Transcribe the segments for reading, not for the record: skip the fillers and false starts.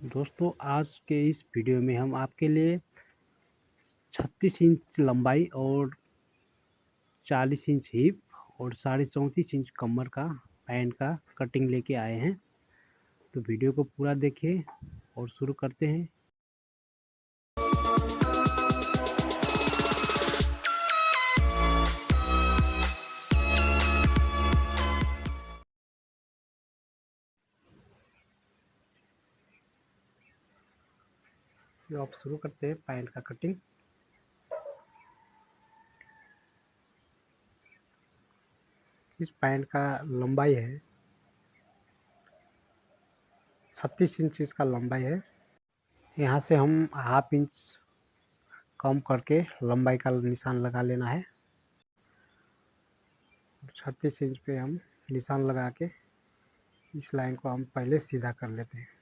दोस्तों आज के इस वीडियो में हम आपके लिए 36 इंच लंबाई और 40 इंच हिप और 34.5 इंच कमर का पैंट का कटिंग लेके आए हैं। तो वीडियो को पूरा देखिए और शुरू करते हैं। तो आप शुरू करते हैं पैंट का कटिंग। इस पैंट का लंबाई है 36 इंच इसका लंबाई है। यहाँ से हम हाफ इंच कम करके लंबाई का निशान लगा लेना है। 36 इंच पे हम निशान लगा के इस लाइन को हम पहले सीधा कर लेते हैं।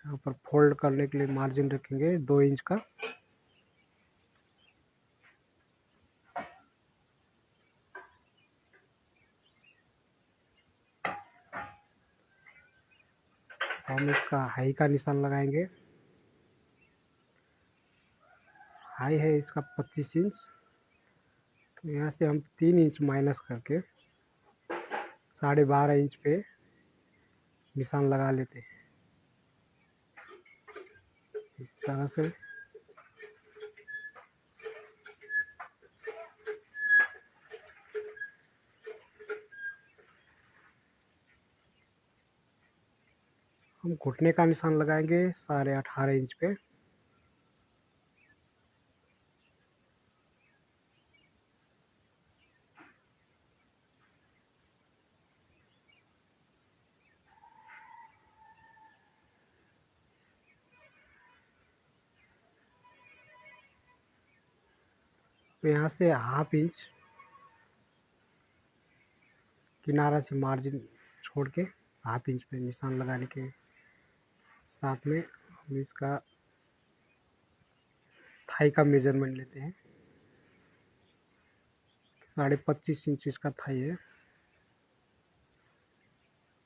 यहाँ पर फोल्ड करने के लिए मार्जिन रखेंगे 2 इंच का। हम इसका हाई का निशान लगाएंगे। हाई है इसका 25 इंच। तो यहाँ से हम 3 इंच माइनस करके 12.5 इंच पे निशान लगा लेते हैं। इस तरह से हम घुटने का निशान लगाएंगे 18.5 इंच पे। तो यहाँ से हाफ इंच किनारा से मार्जिन छोड़ के हाफ इंच पे निशान लगाने के साथ में हम इसका थाई का मेजरमेंट लेते हैं। 25.5 इंच इसका थाई है,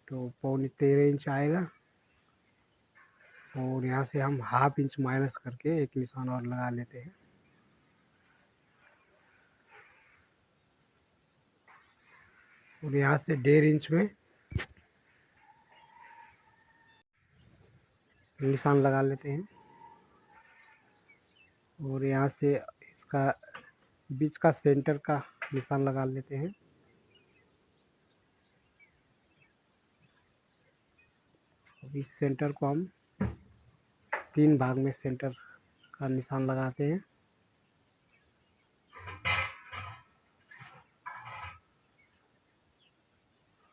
तो 13.25 इंच आएगा। और यहाँ से हम हाफ इंच माइनस करके एक निशान और लगा लेते हैं। और यहाँ से 1.5 इंच में निशान लगा लेते हैं। और यहाँ से इसका बीच का सेंटर का निशान लगा लेते हैं। इस सेंटर को हम 3 भाग में सेंटर का निशान लगाते हैं।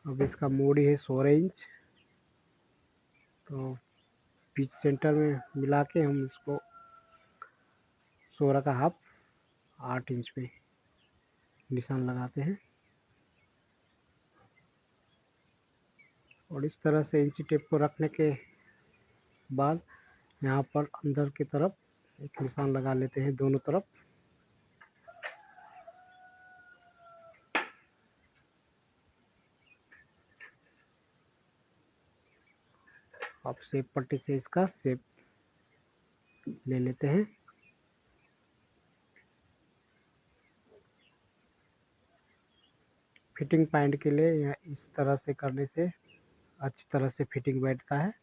अब इसका मोड़ी है 16 इंच। तो बीच सेंटर में मिला के हम इसको 16 का हाफ 8 इंच पे निशान लगाते हैं। और इस तरह से इंची टेप को रखने के बाद यहाँ पर अंदर की तरफ एक निशान लगा लेते हैं दोनों तरफ। अब शेप पट्टी से इसका शेप ले लेते हैं। फिटिंग पैंट के लिए यहाँ इस तरह से करने से अच्छी तरह से फिटिंग बैठता है।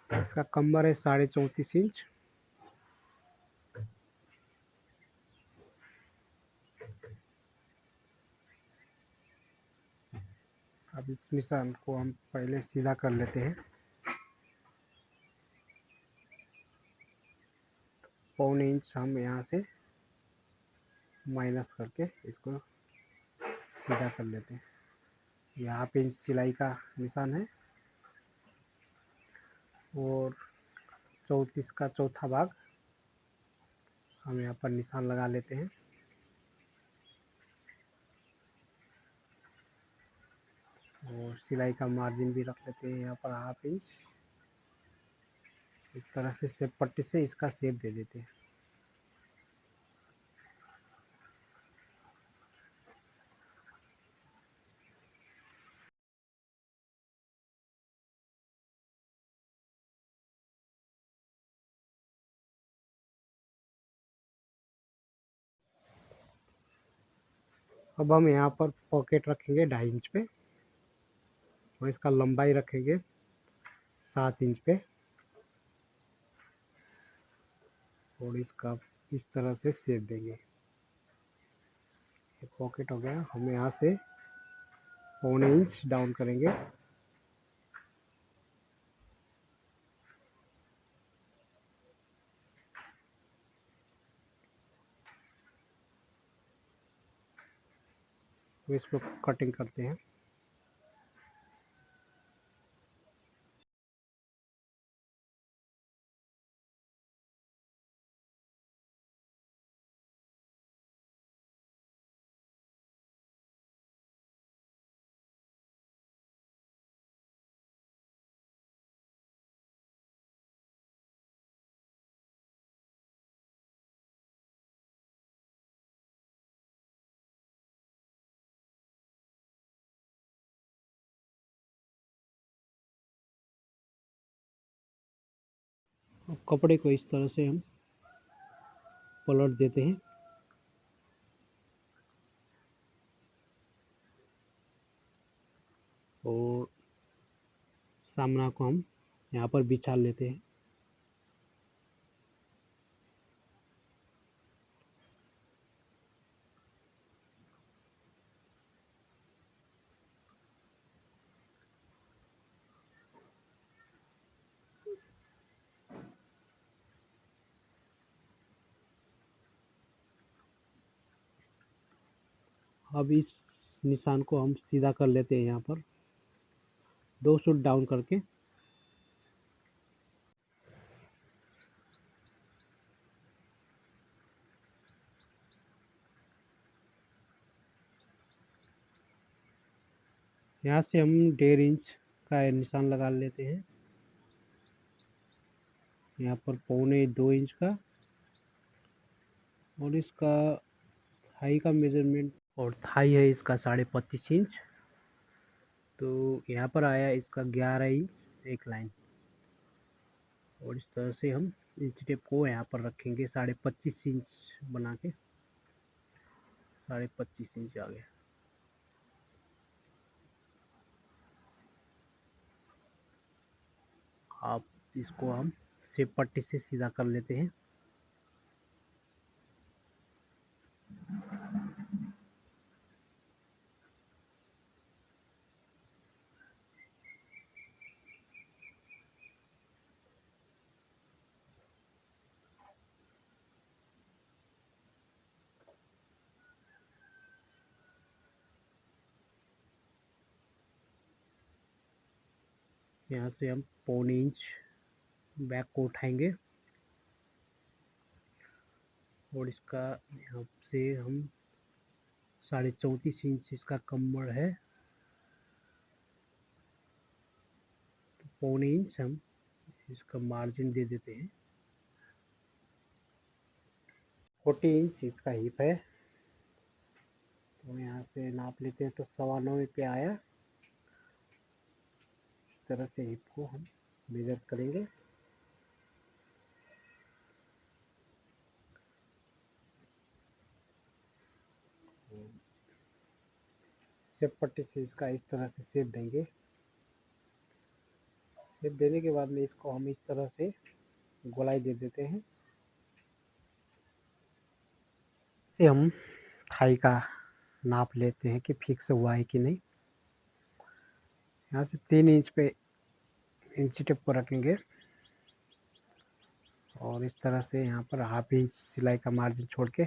इसका कमर है 34.5 इंच। अब इस निशान को हम पहले सीधा कर लेते हैं। 1.25 इंच हम यहाँ से माइनस करके इसको सीधा कर लेते हैं। यहाँ पे इंच सिलाई का निशान है और 34 का चौथा भाग हम यहाँ पर निशान लगा लेते हैं। और सिलाई का मार्जिन भी रख लेते हैं यहाँ पर हाफ इंच। इस तरह से शेप पट्टी से इसका शेप दे देते हैं। अब हम यहाँ पर पॉकेट रखेंगे 2.5 इंच पे और इसका लंबाई रखेंगे 7 इंच पे और इसका इस तरह से शेप देंगे। ये पॉकेट हो गया। हम यहाँ से 1.25 इंच डाउन करेंगे। तो इसको कटिंग करते हैं। अब कपड़े को इस तरह से हम पलट देते हैं और सामना को हम यहाँ पर बिछा लेते हैं। अब इस निशान को हम सीधा कर लेते हैं यहाँ पर 2 सूट डाउन करके। यहाँ से हम 1.5 इंच का निशान लगा लेते हैं। यहाँ पर 1.25-2 इंच का और इसका थाई का मेजरमेंट और थाई है इसका 25.5 इंच। तो यहाँ पर आया इसका 11 इंच एक लाइन और इस तरह से हम इंच टेप को यहाँ पर रखेंगे 25.5 इंच बना के। 25.5 इंच आ गया। आप इसको हम शेप पट्टी से सीधा कर लेते हैं। यहाँ से हम 1.25 इंच बैक को उठाएंगे और इसका यहाँ से हम 34.5 इंच इसका कमर है। तो 1.25 इंच हम इसका मार्जिन दे देते हैं। 40 इंच इसका हिप है। तो यहाँ से नाप लेते हैं तो 9.25 पे आया। इस तरह से हिप को हम मेजर करेंगे। शेप पट्टी से इसका इस तरह से शेप देंगे। शेप देने के बाद में इसको हम इस तरह से गोलाई दे देते हैं। से हम थाई का नाप लेते हैं कि फिक्स हुआ है कि नहीं। यहाँ से 3 इंच पे इंच टेप को रखेंगे और इस तरह से यहाँ पर हाफ इंच सिलाई का मार्जिन छोड़ के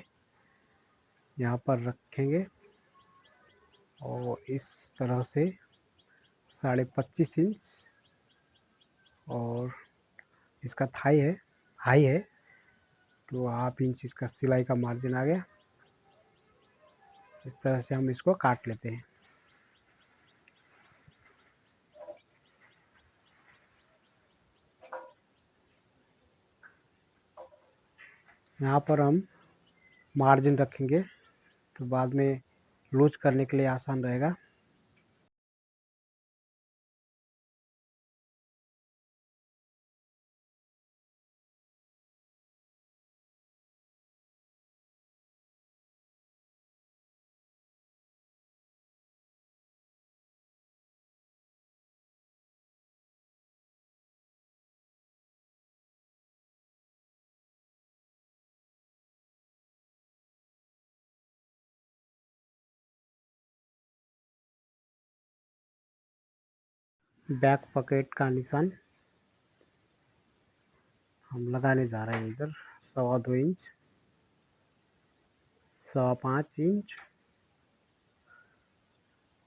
यहाँ पर रखेंगे और इस तरह से 25.5 इंच और इसका थाई है, हाई है तो 1/2 इंच इसका सिलाई का मार्जिन आ गया। इस तरह से हम इसको काट लेते हैं। यहाँ पर हम मार्जिन रखेंगे तो बाद में लूज करने के लिए आसान रहेगा। बैक पॉकेट का निशान हम लगाने जा रहे हैं इधर 2.25 इंच, 5.25 इंच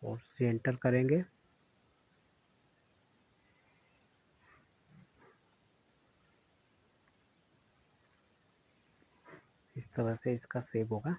और सेंटर करेंगे। इस तरह से इसका शेप होगा।